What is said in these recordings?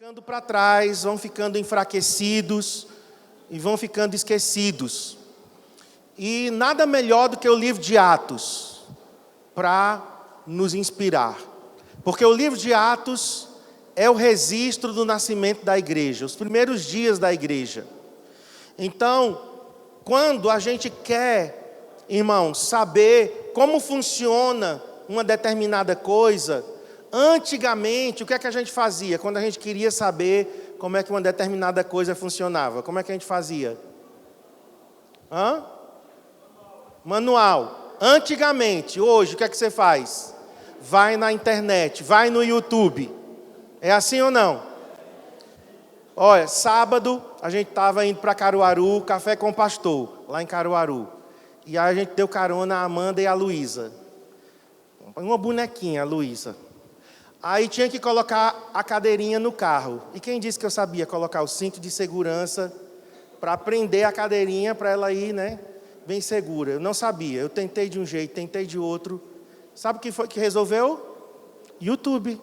ficando para trás, vão ficando enfraquecidos e vão ficando esquecidos. E nada melhor do que o livro de Atos para nos inspirar. Porque o livro de Atos é o registro do nascimento da igreja, os primeiros dias da igreja. Então, quando a gente quer, irmãos, saber como funciona uma determinada coisa, antigamente, o que é que a gente fazia? Quando a gente queria saber como é que uma determinada coisa funcionava, como é que a gente fazia? Manual. Antigamente, hoje, o que é que você faz? Vai na internet, vai no YouTube. É assim ou não? Olha, sábado a gente estava indo para Caruaru, café com o pastor, lá em Caruaru. E aí a gente deu carona a Amanda e a Luísa. Uma bonequinha, a Luísa. Aí tinha que colocar a cadeirinha no carro. E quem disse que eu sabia colocar o cinto de segurança para prender a cadeirinha para ela ir, bem segura? Eu não sabia. Eu tentei de um jeito, tentei de outro. Sabe o que foi que resolveu? YouTube.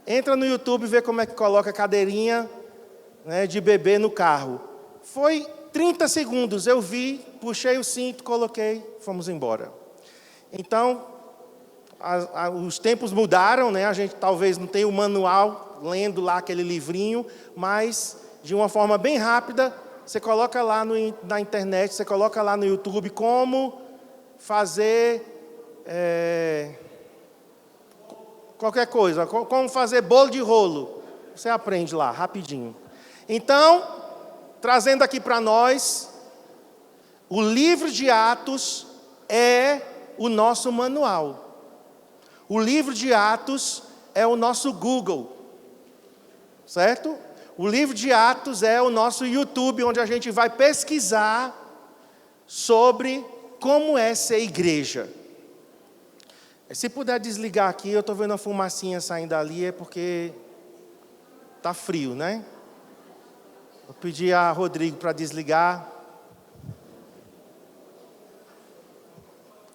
Entra no YouTube e vê como é que coloca a cadeirinha de bebê no carro. Foi 30 segundos. Eu vi, puxei o cinto, coloquei, fomos embora. Então, os tempos mudaram, a gente talvez não tenha o manual, lendo lá aquele livrinho, mas de uma forma bem rápida, você coloca lá na internet, você coloca lá no YouTube como fazer qualquer coisa, como fazer bolo de rolo. Você aprende lá, rapidinho. Então, trazendo aqui para nós, o livro de Atos é o nosso manual. O livro de Atos é o nosso Google, certo? O livro de Atos é o nosso YouTube, onde a gente vai pesquisar sobre como é ser igreja. Se puder desligar aqui, eu estou vendo uma fumacinha saindo ali, é porque está frio, Vou pedir a Rodrigo para desligar.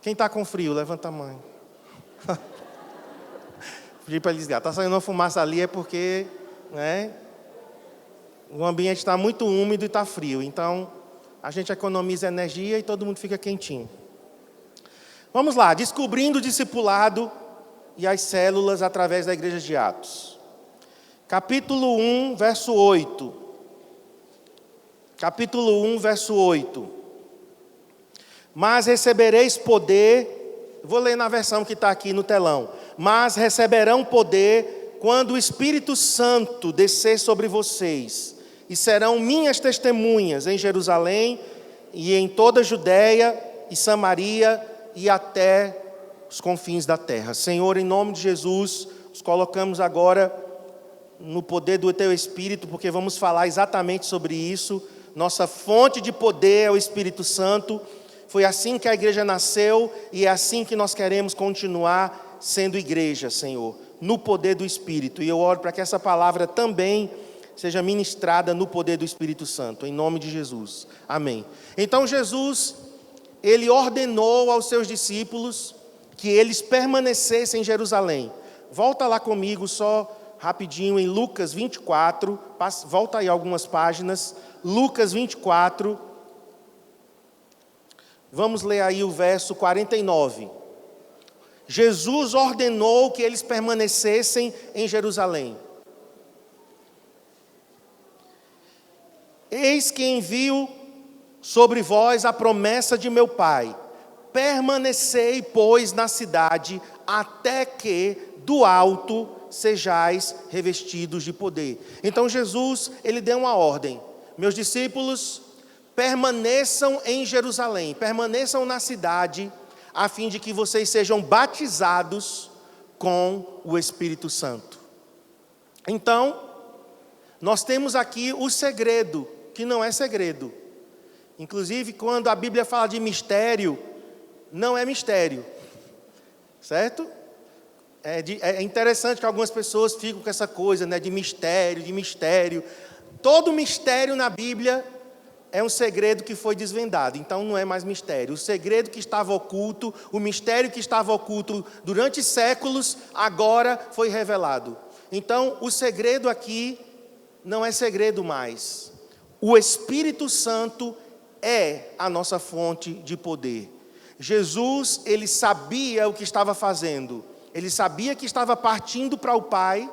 Quem está com frio, levanta a mão. Pedi para ele desligar. Está saindo uma fumaça ali, é porque o ambiente está muito úmido e está frio. Então, a gente economiza energia e todo mundo fica quentinho. Vamos lá, descobrindo o discipulado e as células através da igreja de Atos. Capítulo 1, verso 8. Capítulo 1, verso 8. Mas recebereis poder, vou ler na versão que está aqui no telão. Mas receberão poder quando o Espírito Santo descer sobre vocês, e serão minhas testemunhas em Jerusalém e em toda a Judéia e Samaria e até os confins da terra. Senhor, em nome de Jesus, os colocamos agora no poder do Teu Espírito, porque vamos falar exatamente sobre isso. Nossa fonte de poder é o Espírito Santo. Foi assim que a igreja nasceu e é assim que nós queremos continuar sendo igreja, Senhor, no poder do Espírito. E eu oro para que essa palavra também seja ministrada no poder do Espírito Santo, em nome de Jesus. Amém. Então Jesus, Ele ordenou aos seus discípulos que eles permanecessem em Jerusalém. Volta lá comigo só rapidinho em Lucas 24, volta aí algumas páginas, Lucas 24, vamos ler aí o verso 49. Jesus ordenou que eles permanecessem em Jerusalém. Eis que envio sobre vós a promessa de meu Pai. Permanecei, pois, na cidade, até que do alto sejais revestidos de poder. Então Jesus, Ele deu uma ordem. Meus discípulos, permaneçam em Jerusalém, permaneçam na cidade, a fim de que vocês sejam batizados com o Espírito Santo. Então, nós temos aqui o segredo, que não é segredo. Inclusive, quando a Bíblia fala de mistério, não é mistério, certo? É interessante que algumas pessoas ficam com essa coisa, de mistério, de mistério. Todo mistério na Bíblia é um segredo que foi desvendado, então não é mais mistério. O segredo que estava oculto, o mistério que estava oculto durante séculos, agora foi revelado. Então, o segredo aqui não é segredo mais. O Espírito Santo é a nossa fonte de poder. Jesus, ele sabia o que estava fazendo. Ele sabia que estava partindo para o Pai,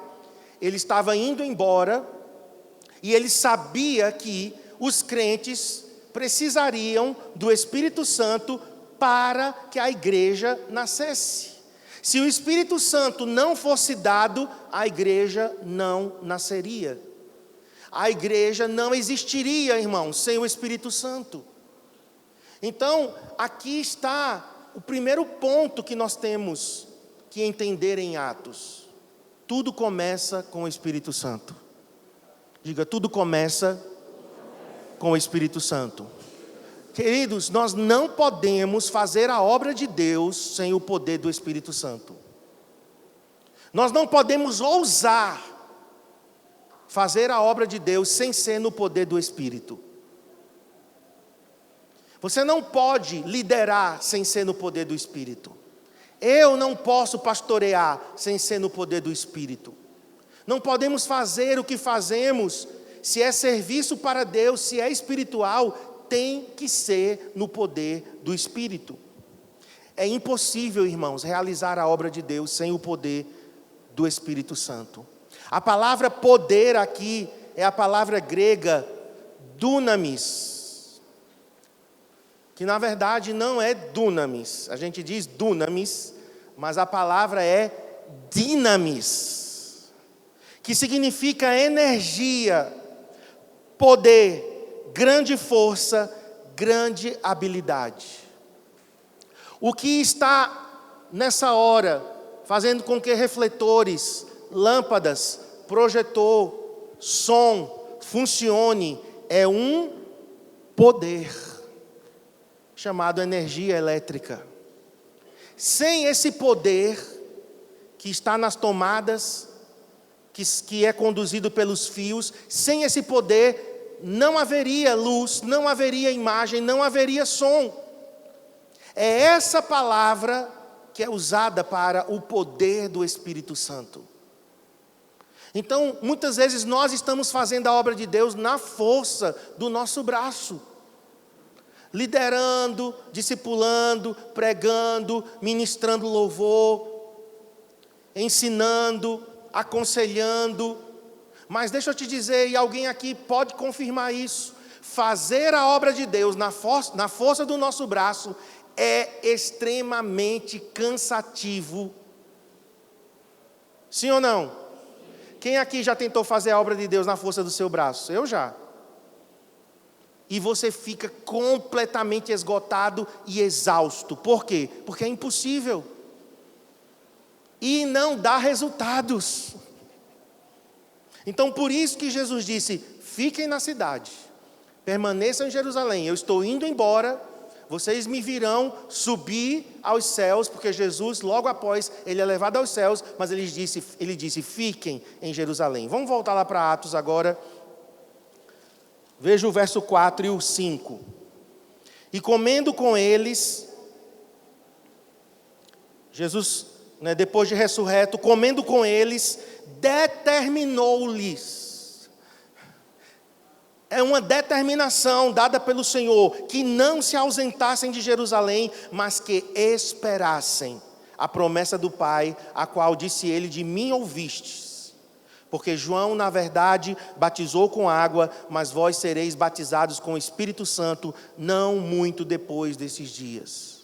ele estava indo embora, e ele sabia que os crentes precisariam do Espírito Santo para que a igreja nascesse. Se o Espírito Santo não fosse dado, a igreja não nasceria. A igreja não existiria, irmãos, sem o Espírito Santo. Então, aqui está o primeiro ponto que nós temos que entender em Atos. Tudo começa com o Espírito Santo. Diga, tudo começa com o Espírito Santo. Queridos, nós não podemos fazer a obra de Deus sem o poder do Espírito Santo. Nós não podemos ousar fazer a obra de Deus sem ser no poder do Espírito. Você não pode liderar sem ser no poder do Espírito. Eu não posso pastorear sem ser no poder do Espírito. Não podemos fazer o que fazemos, se é serviço para Deus, se é espiritual, tem que ser no poder do Espírito. É impossível, irmãos, realizar a obra de Deus sem o poder do Espírito Santo. A palavra poder aqui é a palavra grega dunamis, que na verdade não é dunamis. A gente diz dunamis, mas a palavra é dinamis, que significa energia, poder, grande força, grande habilidade. O que está nessa hora fazendo com que refletores, lâmpadas, projetor, som funcione é um poder chamado energia elétrica. Sem esse poder que está nas tomadas, que é conduzido pelos fios, sem esse poder não haveria luz, não haveria imagem, não haveria som. É essa palavra que é usada para o poder do Espírito Santo. Então, muitas vezes nós estamos fazendo a obra de Deus na força do nosso braço. Liderando, discipulando, pregando, ministrando louvor, ensinando, aconselhando. Mas deixa eu te dizer, e alguém aqui pode confirmar isso, fazer a obra de Deus na força do nosso braço é extremamente cansativo. Sim ou não? Quem aqui já tentou fazer a obra de Deus na força do seu braço? Eu já. E você fica completamente esgotado e exausto. Por quê? Porque é impossível. E não dá resultados. Então, por isso que Jesus disse, fiquem na cidade, permaneçam em Jerusalém, eu estou indo embora, vocês me virão subir aos céus, porque Jesus, logo após, ele é levado aos céus, mas ele disse, fiquem em Jerusalém. Vamos voltar lá para Atos agora. Veja o verso 4 e o 5. E comendo com eles, Jesus, depois de ressurreto, comendo com eles, determinou-lhes. É uma determinação dada pelo Senhor, que não se ausentassem de Jerusalém, mas que esperassem a promessa do Pai, a qual disse ele, de mim ouvistes. Porque João, na verdade, batizou com água, mas vós sereis batizados com o Espírito Santo, não muito depois desses dias.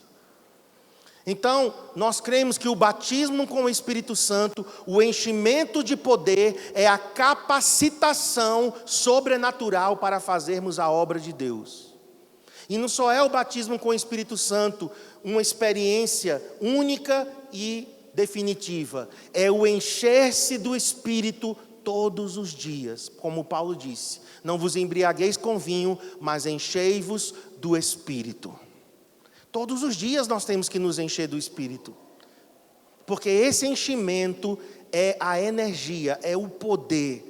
Então, nós cremos que o batismo com o Espírito Santo, o enchimento de poder, é a capacitação sobrenatural para fazermos a obra de Deus. E não só é o batismo com o Espírito Santo uma experiência única e definitiva, é o encher-se do Espírito todos os dias, como Paulo disse, não vos embriagueis com vinho, mas enchei-vos do Espírito. Todos os dias nós temos que nos encher do Espírito, porque esse enchimento é a energia, é o poder,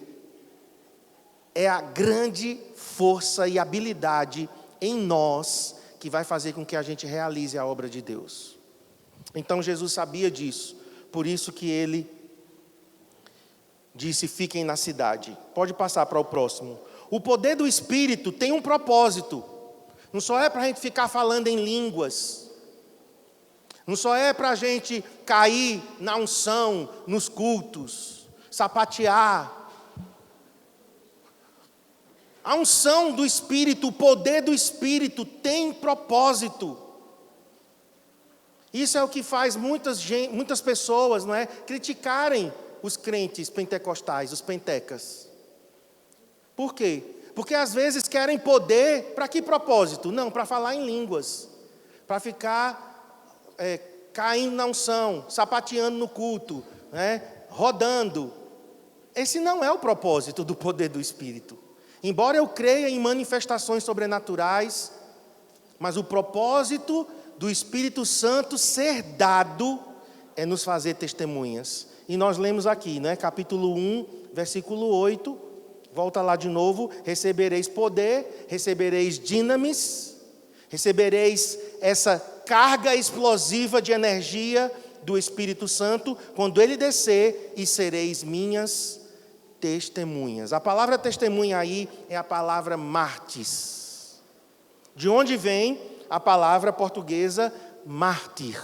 é a grande força e habilidade em nós que vai fazer com que a gente realize a obra de Deus. Então Jesus sabia disso, por isso que ele disse: fiquem na cidade. Pode passar para o próximo. O poder do Espírito tem um propósito. Não só é para a gente ficar falando em línguas. Não só é para a gente cair na unção, nos cultos, sapatear. A unção do Espírito, o poder do Espírito tem propósito. Isso é o que faz muitas pessoas, não é, criticarem os crentes pentecostais, os pentecas. Por quê? Porque às vezes querem poder, para que propósito? Não, para falar em línguas, para ficar caindo na unção, sapateando no culto, né, rodando. Esse não é o propósito do poder do Espírito. Embora eu creia em manifestações sobrenaturais, mas o propósito do Espírito Santo ser dado é nos fazer testemunhas. E nós lemos aqui, né, capítulo 1, versículo 8, volta lá de novo: recebereis poder, recebereis dinamis, recebereis essa carga explosiva de energia do Espírito Santo, quando ele descer, e sereis minhas testemunhas. A palavra testemunha aí é a palavra mártis, de onde vem a palavra portuguesa mártir.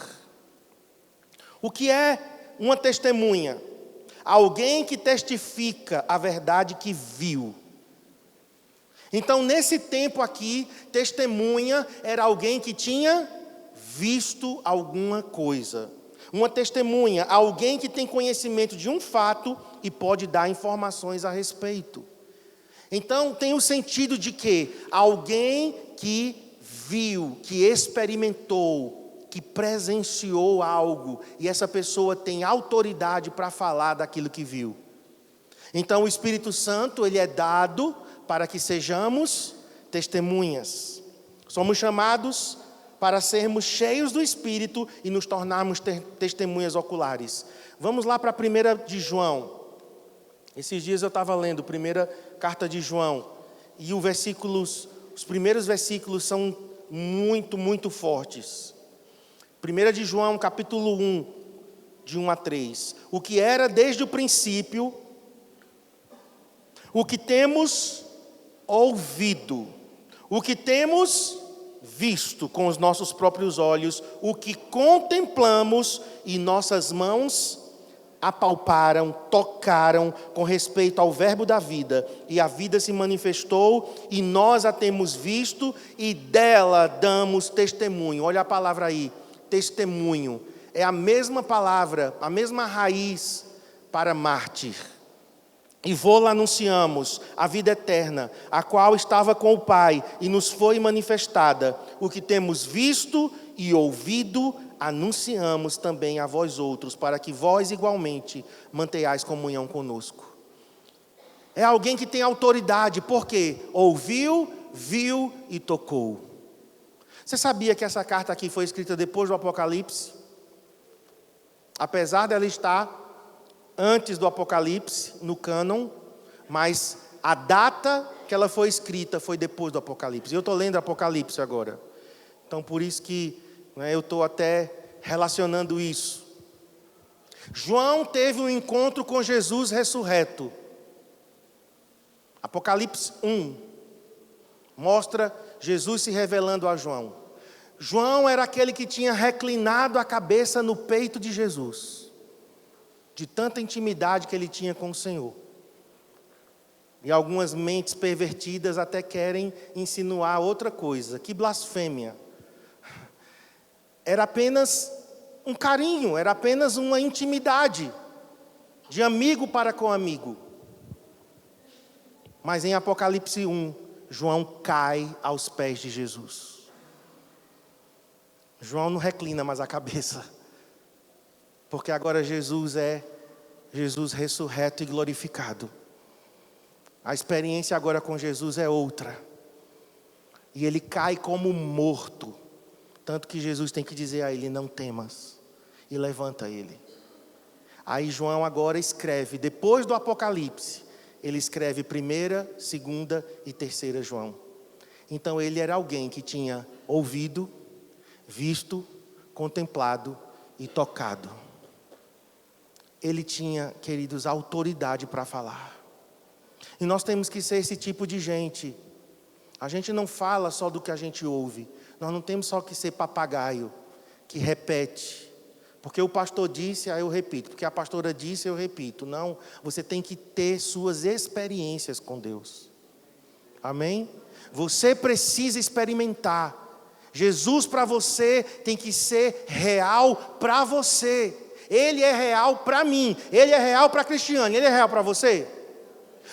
O que é uma testemunha? Alguém que testifica a verdade que viu. Então, nesse tempo aqui, testemunha era alguém que tinha visto alguma coisa. Uma testemunha, alguém que tem conhecimento de um fato e pode dar informações a respeito. Então, tem o sentido de que alguém que viu, que experimentou, que presenciou algo, e essa pessoa tem autoridade para falar daquilo que viu. Então, o Espírito Santo, ele é dado para que sejamos testemunhas. Somos chamados para sermos cheios do Espírito e nos tornarmos testemunhas oculares. Vamos lá para a 1 de João. Esses dias eu estava lendo a primeira carta de João, e os primeiros versículos são muito, muito fortes. 1 de João, capítulo 1, de 1 a 3. O que era desde o princípio, o que temos ouvido, o que temos visto com os nossos próprios olhos, o que contemplamos e nossas mãos apalparam, tocaram com respeito ao verbo da vida, e a vida se manifestou e nós a temos visto e dela damos testemunho. Olha a palavra aí, testemunho. É a mesma palavra, a mesma raiz para mártir. E vô-la anunciamos a vida eterna, a qual estava com o Pai e nos foi manifestada. O que temos visto e ouvido, anunciamos também a vós outros, para que vós igualmente mantenhais comunhão conosco. É alguém que tem autoridade, porque ouviu, viu e tocou. Você sabia que essa carta aqui foi escrita depois do Apocalipse? Apesar dela estar antes do Apocalipse, no cânon, mas a data que ela foi escrita foi depois do Apocalipse. Eu estou lendo Apocalipse agora. Então, por isso que eu estou até relacionando isso. João teve um encontro com Jesus ressurreto. Apocalipse 1 mostra Jesus se revelando a João. João era aquele que tinha reclinado a cabeça no peito de Jesus, de tanta intimidade que ele tinha com o Senhor. E algumas mentes pervertidas até querem insinuar outra coisa. Que blasfêmia. Era apenas um carinho, era apenas uma intimidade, de amigo para com amigo. Mas em Apocalipse 1, João cai aos pés de Jesus. João não reclina mais a cabeça, porque agora Jesus é Jesus ressurreto e glorificado. A experiência agora com Jesus é outra. E ele cai como morto. Tanto que Jesus tem que dizer a ele: não temas. E levanta ele. Aí João agora escreve, depois do Apocalipse, ele escreve 1ª, 2ª e 3ª João. Então ele era alguém que tinha ouvido, visto, contemplado e tocado. ele tinha, queridos, autoridade para falar. E nós temos que ser esse tipo de gente. A gente não fala só do que a gente ouve. Nós não temos só que ser papagaio, que repete. Porque o pastor disse, aí eu repito. Porque a pastora disse, eu repito. Não, você tem que ter suas experiências com Deus. Amém? Você precisa experimentar. Jesus para você tem que ser real para você. Ele é real para mim. Ele é real para a Cristiane. Ele é real para você?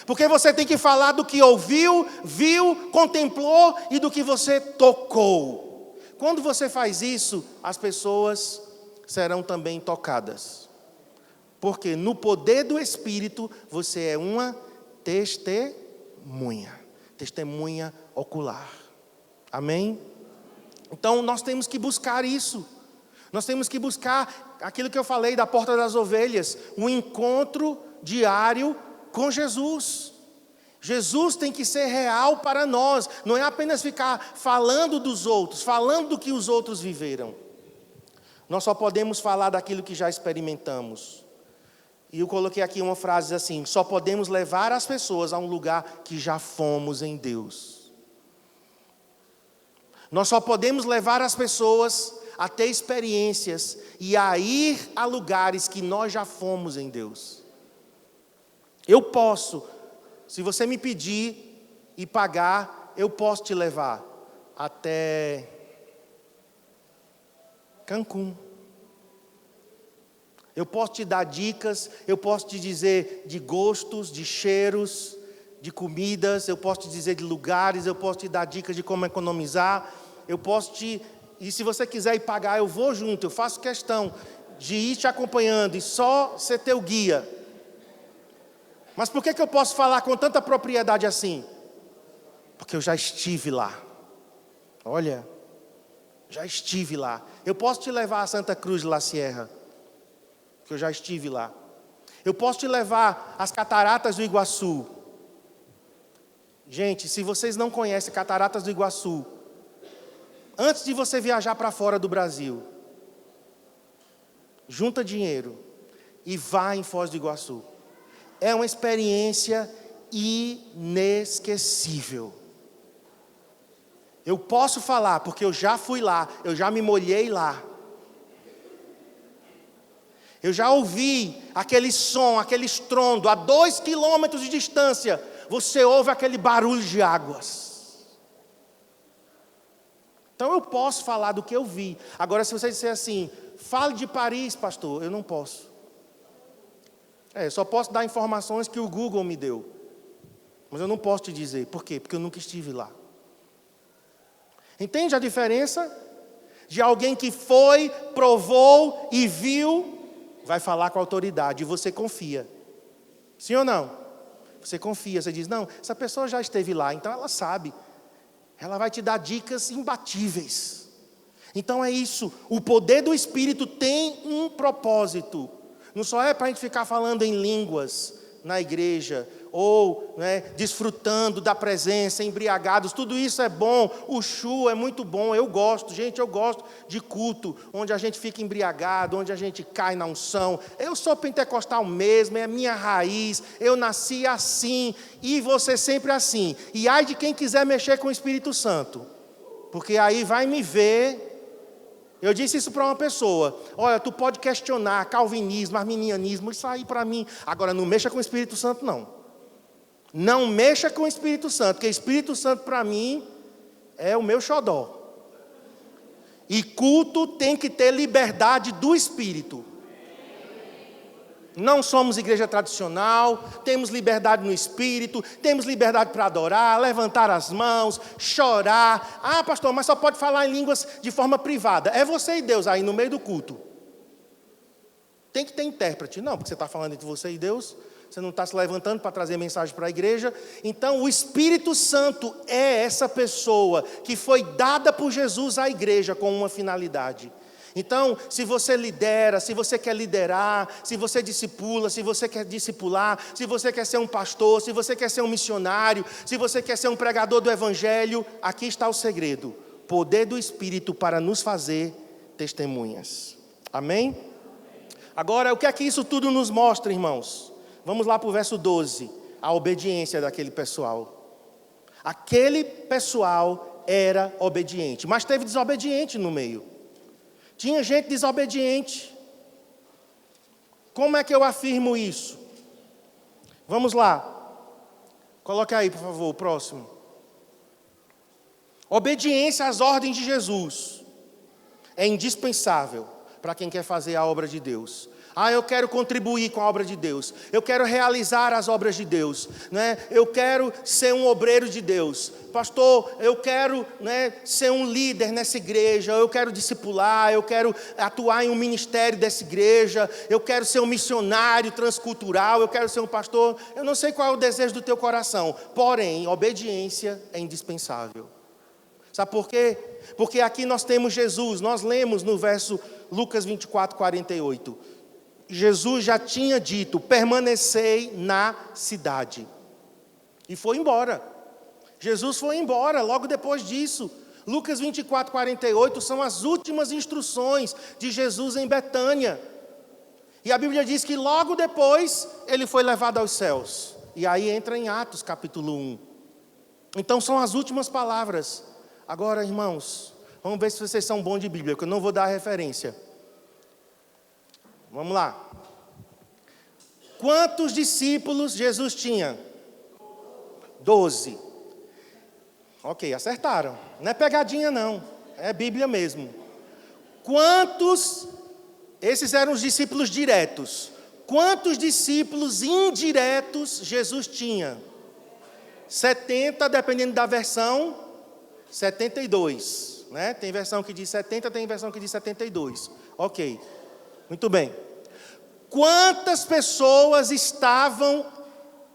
Porque você tem que falar do que ouviu, viu, contemplou e do que você tocou. Quando você faz isso, as pessoas serão também tocadas. Porque no poder do Espírito, você é uma testemunha. Testemunha ocular. Amém? Então, nós temos que buscar isso. Nós temos que buscar aquilo que eu falei da porta das ovelhas. Um encontro diário com Jesus. Jesus tem que ser real para nós. Não é apenas ficar falando dos outros, falando do que os outros viveram. Nós só podemos falar daquilo que já experimentamos. E eu coloquei aqui uma frase assim: só podemos levar as pessoas a um lugar que já fomos em Deus. Nós só podemos levar as pessoas a ter experiências e a ir a lugares que nós já fomos em Deus. Eu posso, se você me pedir e pagar, eu posso te levar até Cancún. Eu posso te dar dicas, eu posso te dizer de gostos, de cheiros, de comidas, eu posso te dizer de lugares, eu posso te dar dicas de como economizar, eu posso te... E se você quiser ir pagar, eu vou junto, eu faço questão de ir te acompanhando e só ser teu guia. Mas por que eu posso falar com tanta propriedade assim? Porque eu já estive lá. Olha, já estive lá. Eu posso te levar a Santa Cruz de La Sierra, porque eu já estive lá. Eu posso te levar às Cataratas do Iguaçu. Gente, se vocês não conhecem Cataratas do Iguaçu, antes de você viajar para fora do Brasil, junta dinheiro e vá em Foz do Iguaçu. É uma experiência inesquecível. Eu posso falar, porque eu já fui lá, eu já me molhei lá. Eu já ouvi aquele som, aquele estrondo, a 2 quilômetros de distância, você ouve aquele barulho de águas. Então eu posso falar do que eu vi. Agora, se você disser assim, fale de Paris, pastor, eu não posso. Só posso dar informações que o Google me deu. Mas eu não posso te dizer. Por quê? Porque eu nunca estive lá. Entende a diferença? De alguém que foi, provou e viu, vai falar com autoridade e você confia. Sim ou não? Você confia, você diz, não, essa pessoa já esteve lá, então ela sabe. Ela vai te dar dicas imbatíveis. Então é isso, o poder do Espírito tem um propósito. Não só é para a gente ficar falando em línguas na igreja, ou desfrutando da presença, embriagados, tudo isso é bom, o chu é muito bom, eu gosto de culto, onde a gente fica embriagado, onde a gente cai na unção. Eu sou pentecostal mesmo, é a minha raiz, eu nasci assim, e você sempre assim. E ai de quem quiser mexer com o Espírito Santo, porque aí vai me ver. Eu disse isso para uma pessoa, olha, tu pode questionar calvinismo, arminianismo, isso aí para mim, agora não mexa com o Espírito Santo não. Não mexa com o Espírito Santo, porque o Espírito Santo para mim é o meu xodó. E culto tem que ter liberdade do Espírito. Não somos igreja tradicional, temos liberdade no Espírito, temos liberdade para adorar, levantar as mãos, chorar. Ah, pastor, mas só pode falar em línguas de forma privada. É você e Deus aí no meio do culto. Tem que ter intérprete. Não, porque você está falando entre você e Deus, você não está se levantando para trazer mensagem para a igreja. Então, o Espírito Santo é essa pessoa que foi dada por Jesus à igreja com uma finalidade. Então, se você lidera, se você quer liderar, se você discipula, se você quer discipular, se você quer ser um pastor, se você quer ser um missionário, se você quer ser um pregador do Evangelho, aqui está o segredo: poder do Espírito para nos fazer testemunhas. Amém? Agora, o que é que isso tudo nos mostra, irmãos? Vamos lá para o verso 12. A obediência daquele pessoal. Aquele pessoal era obediente, mas teve desobediente no meio. Tinha gente desobediente. Como é que eu afirmo isso? Vamos lá. Coloque aí, por favor, o próximo. Obediência às ordens de Jesus é indispensável para quem quer fazer a obra de Deus. Eu quero contribuir com a obra de Deus. Eu quero realizar as obras de Deus, né? Eu quero ser um obreiro de Deus. Pastor, eu quero, ser um líder nessa igreja. Eu quero discipular. Eu quero atuar em um ministério dessa igreja. Eu quero ser um missionário transcultural. Eu quero ser um pastor. Eu não sei qual é o desejo do teu coração. Porém, obediência é indispensável. Sabe por quê? Porque aqui nós temos Jesus. Nós lemos no verso Lucas 24, 48. Jesus já tinha dito, permanecei na cidade. E foi embora. Jesus foi embora logo depois disso. Lucas 24, 48 são as últimas instruções de Jesus em Betânia. E a Bíblia diz que logo depois ele foi levado aos céus. E aí entra em Atos capítulo 1. Então são as últimas palavras. Agora, irmãos, vamos ver se vocês são bons de Bíblia, porque eu não vou dar a referência. Vamos lá. Quantos discípulos Jesus tinha? 12. Ok, acertaram. Não é pegadinha não, é Bíblia mesmo. Quantos, esses eram os discípulos diretos. Quantos discípulos indiretos Jesus tinha? 70, dependendo da versão, 72. Né? Tem versão que diz 70, tem versão que diz 72. Ok. Muito bem. Quantas pessoas estavam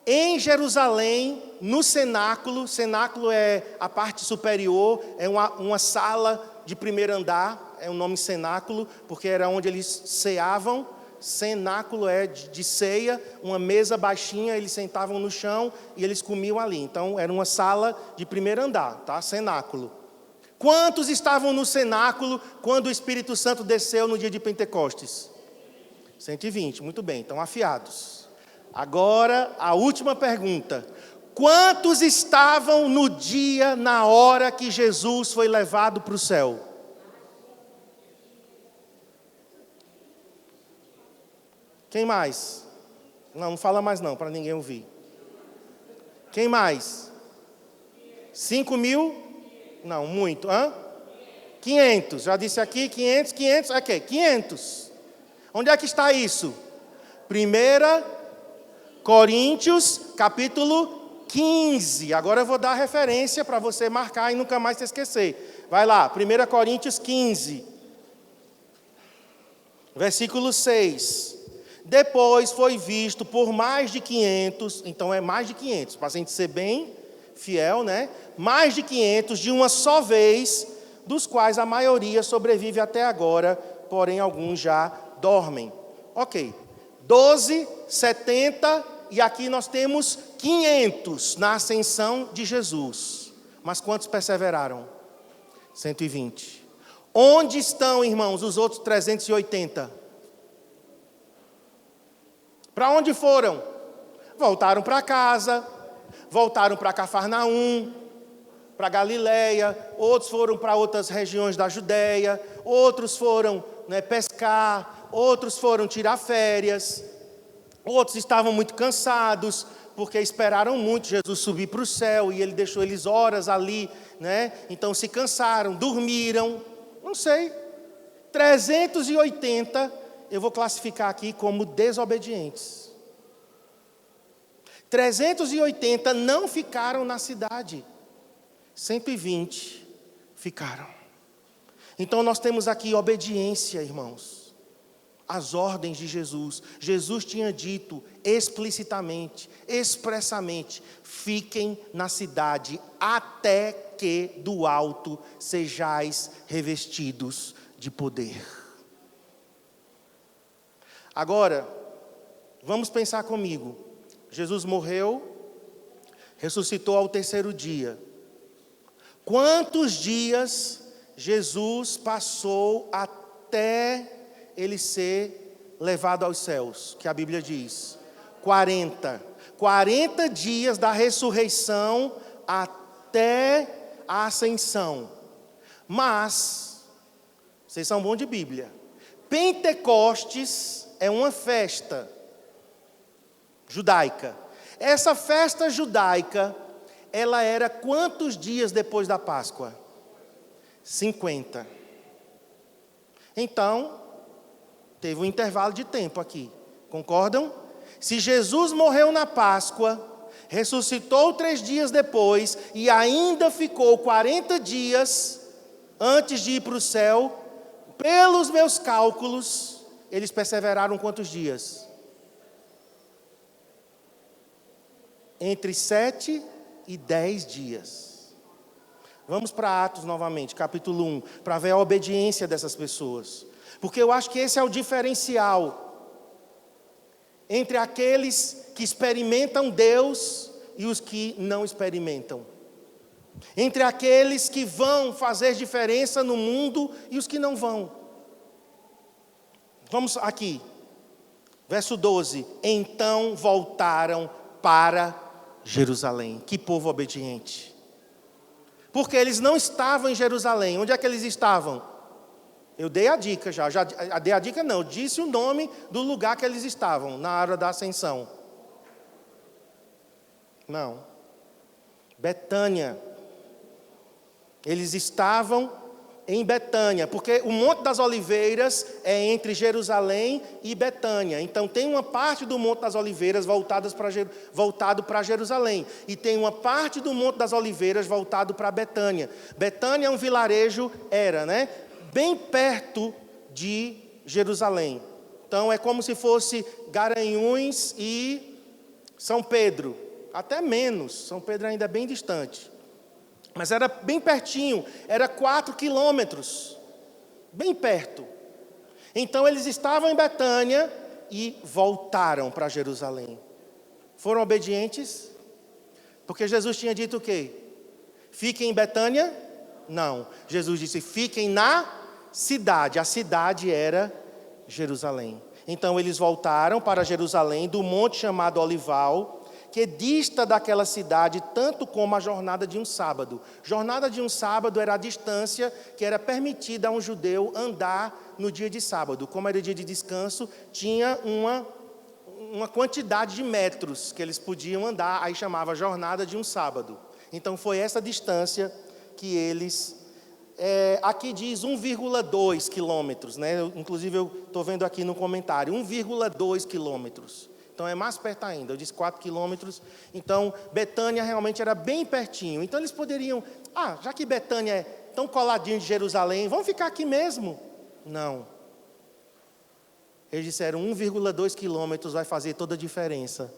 em Jerusalém, no cenáculo? Cenáculo é a parte superior, é uma sala de primeiro andar, é o nome cenáculo, porque era onde eles ceavam. Cenáculo é de ceia, uma mesa baixinha, eles sentavam no chão e eles comiam ali. Então era uma sala de primeiro andar, tá? Cenáculo. Quantos estavam no cenáculo quando o Espírito Santo desceu no dia de Pentecostes? 120, muito bem, estão afiados. Agora, a última pergunta. Quantos estavam no dia, na hora que Jesus foi levado para o céu? Quem mais? Não fala mais não, para ninguém ouvir. Quem mais? 5.000? Não, muito. 500, já disse aqui, 500, ok, 500. Onde é que está isso? 1 Coríntios, capítulo 15. Agora eu vou dar a referência para você marcar e nunca mais se esquecer. Vai lá, 1 Coríntios 15. Versículo 6. Depois foi visto por mais de 500, então é mais de 500, para a gente ser bem fiel, né? Mais de 500 de uma só vez, dos quais a maioria sobrevive até agora, porém alguns já dormem. Ok, 12, 70 e aqui nós temos 500 na ascensão de Jesus. Mas quantos perseveraram? 120. Onde estão, irmãos, os outros 380? Para onde foram? Voltaram para casa, voltaram para Cafarnaum, para Galileia, outros foram para outras regiões da Judéia, outros foram pescar, outros foram tirar férias, outros estavam muito cansados, porque esperaram muito Jesus subir para o céu, e ele deixou eles horas ali, então se cansaram, dormiram, não sei, 380, eu vou classificar aqui como desobedientes. 380 não ficaram na cidade, 120 ficaram. Então nós temos aqui obediência, irmãos, às ordens de Jesus. Jesus tinha dito explicitamente, expressamente: fiquem na cidade até que do alto sejais revestidos de poder. Agora, vamos pensar comigo. Jesus morreu, ressuscitou ao terceiro dia. Quantos dias Jesus passou até ele ser levado aos céus, que a Bíblia diz. 40 dias da ressurreição até a ascensão. Mas, vocês são bons de Bíblia, Pentecostes é uma festa judaica. Essa festa judaica, ela era quantos dias depois da Páscoa? 50. Então, teve um intervalo de tempo aqui, concordam? Se Jesus morreu na Páscoa, ressuscitou 3 dias depois e ainda ficou 40 dias antes de ir para o céu, pelos meus cálculos, eles perseveraram quantos dias? Entre 7 e 10 dias. Vamos para Atos novamente, capítulo 1, para ver a obediência dessas pessoas. Porque eu acho que esse é o diferencial entre aqueles que experimentam Deus e os que não experimentam. Entre aqueles que vão fazer diferença no mundo e os que não vão. Vamos aqui, verso 12. Então voltaram para Jerusalém. Que povo obediente. Porque eles não estavam em Jerusalém. Onde é que eles estavam? Eu dei a dica já dei a dica não, disse o nome do lugar que eles estavam, na hora da ascensão. Não. Betânia. Eles estavam em Betânia, porque o Monte das Oliveiras é entre Jerusalém e Betânia. Então tem uma parte do Monte das Oliveiras voltado para Jerusalém. E tem uma parte do Monte das Oliveiras voltado para Betânia. Betânia é um vilarejo, bem perto de Jerusalém. Então é como se fosse Garanhuns e São Pedro. Até menos, São Pedro ainda é bem distante. Mas era bem pertinho, era 4 quilômetros, bem perto. Então eles estavam em Betânia e voltaram para Jerusalém. Foram obedientes? Porque Jesus tinha dito o quê? Fiquem em Betânia? Não. Jesus disse, fiquem na cidade. A cidade era Jerusalém. Então eles voltaram para Jerusalém, do monte chamado Olival, que dista daquela cidade tanto como a jornada de um sábado. Jornada de um sábado era a distância que era permitida a um judeu andar no dia de sábado. Como era dia de descanso, tinha uma quantidade de metros que eles podiam andar, aí chamava jornada de um sábado. Então foi essa distância que eles... aqui diz 1,2 quilômetros, inclusive eu estou vendo aqui no comentário, 1,2 quilômetros. Então é mais perto ainda, eu disse 4 quilômetros. Então Betânia realmente era bem pertinho. Então eles poderiam, já que Betânia é tão coladinho de Jerusalém, vamos ficar aqui mesmo? Não. Eles disseram 1,2 quilômetros vai fazer toda a diferença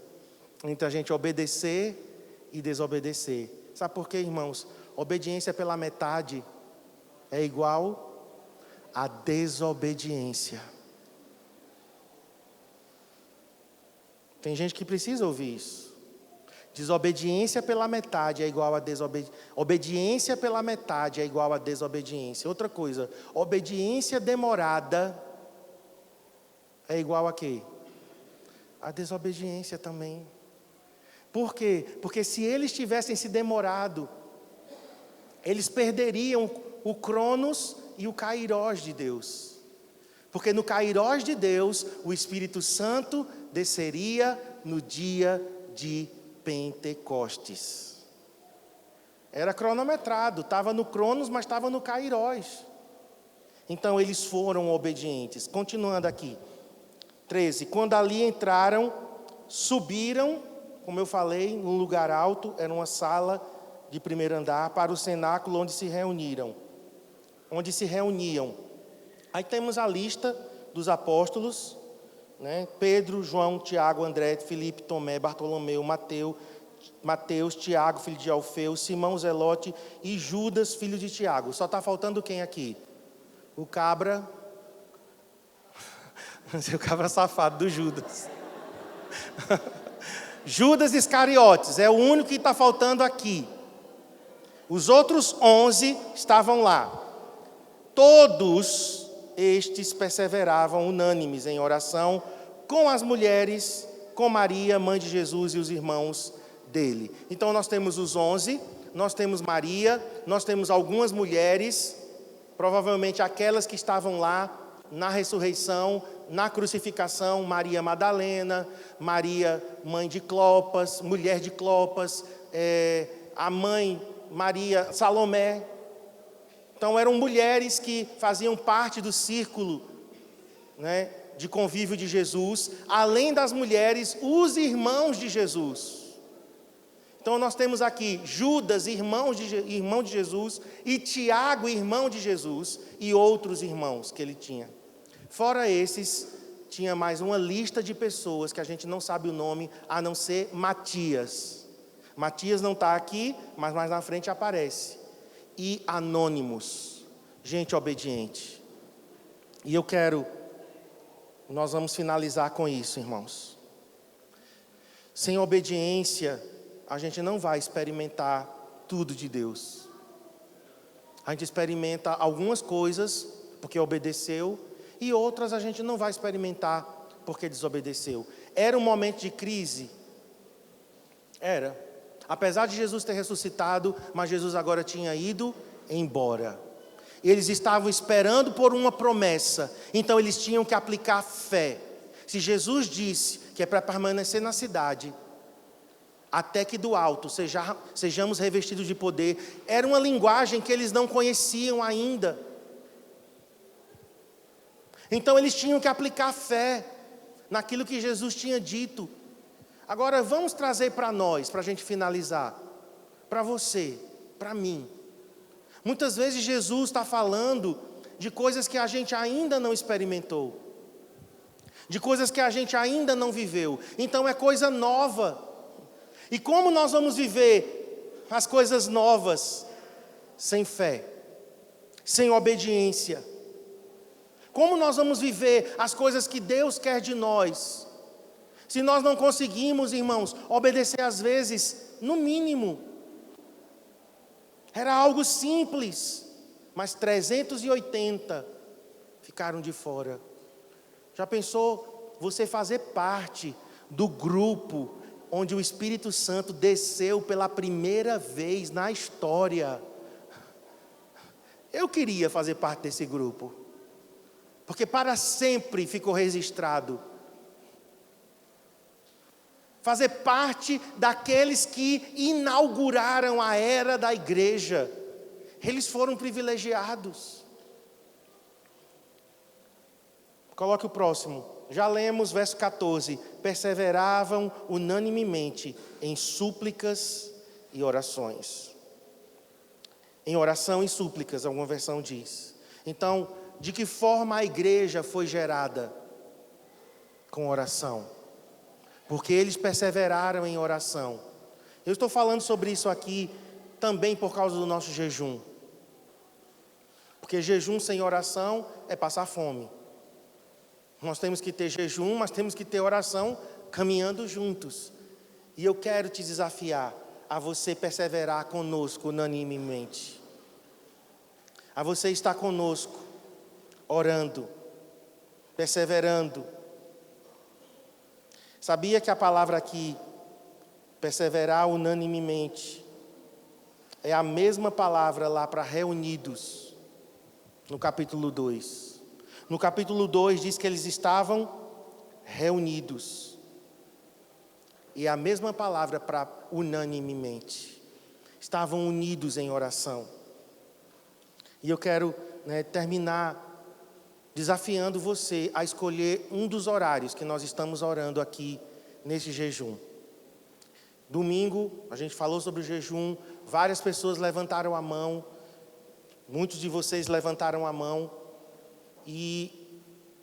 entre a gente obedecer e desobedecer. Sabe por quê, irmãos? Obediência pela metade é igual a desobediência. Tem gente que precisa ouvir isso. Desobediência pela metade é igual a desobediência. Obediência pela metade é igual a desobediência. Outra coisa, obediência demorada é igual a quê? A desobediência também. Por quê? Porque se eles tivessem se demorado, eles perderiam o Cronos e o Kairós de Deus. Porque no Kairós de Deus, o Espírito Santo desceria no dia de Pentecostes. Era cronometrado, estava no Cronos, mas estava no Kairós. Então eles foram obedientes. Continuando aqui. 13. Quando ali entraram, subiram, como eu falei, num lugar alto, era uma sala de primeiro andar, para o cenáculo onde se reuniam. Aí temos a lista dos apóstolos, Pedro, João, Tiago, André, Filipe, Tomé, Bartolomeu, Mateus, Tiago, filho de Alfeu, Simão Zelote e Judas, filho de Tiago. Só está faltando quem aqui? O cabra safado do Judas. Judas Iscariotes, é o único que está faltando aqui. Os outros 11 estavam lá. Todos estes perseveravam unânimes em oração com as mulheres, com Maria, mãe de Jesus, e os irmãos dele. Então nós temos os 11, nós temos Maria, nós temos algumas mulheres, provavelmente aquelas que estavam lá na ressurreição, na crucificação: Maria Madalena, Maria, mãe de Clopas, mulher de Clopas, a mãe Maria Salomé. Então eram mulheres que faziam parte do círculo, né, de convívio de Jesus. Além das mulheres, os irmãos de Jesus. Então nós temos aqui Judas, irmão de Jesus, e Tiago, irmão de Jesus, e outros irmãos que ele tinha. Fora esses, tinha mais uma lista de pessoas que a gente não sabe o nome, a não ser Matias. Matias não está aqui, mas mais na frente aparece. E anônimos, gente obediente. E nós vamos finalizar com isso, irmãos. Sem obediência, a gente não vai experimentar tudo de Deus. A gente experimenta algumas coisas porque obedeceu, e outras a gente não vai experimentar porque desobedeceu. Era um momento de crise? Era. Apesar de Jesus ter ressuscitado, mas Jesus agora tinha ido embora. Eles estavam esperando por uma promessa, então eles tinham que aplicar fé. Se Jesus disse que é para permanecer na cidade, até que do alto sejamos revestidos de poder, era uma linguagem que eles não conheciam ainda. Então eles tinham que aplicar fé naquilo que Jesus tinha dito. Agora vamos trazer para nós, para a gente finalizar, para você, para mim. Muitas vezes Jesus está falando de coisas que a gente ainda não experimentou, de coisas que a gente ainda não viveu. Então é coisa nova. E como nós vamos viver as coisas novas? Sem fé, sem obediência. Como nós vamos viver as coisas que Deus quer de nós, se nós não conseguimos, irmãos, obedecer às vezes, no mínimo? Era algo simples, mas 380 ficaram de fora. Já pensou você fazer parte do grupo onde o Espírito Santo desceu pela primeira vez na história? Eu queria fazer parte desse grupo, porque para sempre ficou registrado. Fazer parte daqueles que inauguraram a era da igreja. Eles foram privilegiados. Coloque o próximo. Já lemos verso 14. Perseveravam unanimemente em súplicas e orações. Em oração e súplicas, alguma versão diz. Então, de que forma a igreja foi gerada? Com oração. Porque eles perseveraram em oração. Eu estou falando sobre isso aqui também por causa do nosso jejum. Porque jejum sem oração é passar fome. Nós temos que ter jejum, mas temos que ter oração caminhando juntos. E eu quero te desafiar a você perseverar conosco unanimemente. A você estar conosco, orando, perseverando. Sabia que a palavra aqui, perseverar unanimemente, é a mesma palavra lá para reunidos, no capítulo 2. No capítulo 2 diz que eles estavam reunidos. E é a mesma palavra para unanimemente. Estavam unidos em oração. E eu quero terminar desafiando você a escolher um dos horários que nós estamos orando aqui nesse jejum. Domingo, a gente falou sobre o jejum, várias pessoas levantaram a mão, muitos de vocês levantaram a mão, e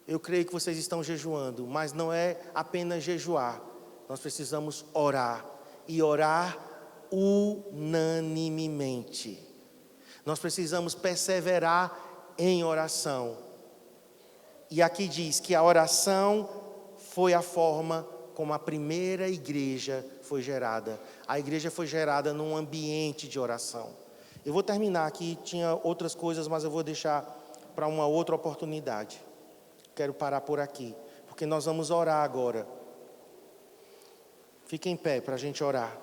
eu creio que vocês estão jejuando, mas não é apenas jejuar, nós precisamos orar, e orar unanimemente. Nós precisamos perseverar em oração. E aqui diz que a oração foi a forma como a primeira igreja foi gerada. A igreja foi gerada num ambiente de oração. Eu vou terminar aqui, tinha outras coisas, mas eu vou deixar para uma outra oportunidade. Quero parar por aqui, porque nós vamos orar agora. Fique em pé para a gente orar.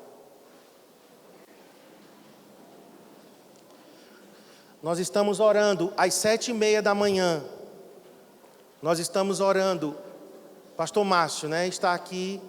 Nós estamos orando às 7h30 da manhã. Nós estamos orando. Pastor Márcio, está aqui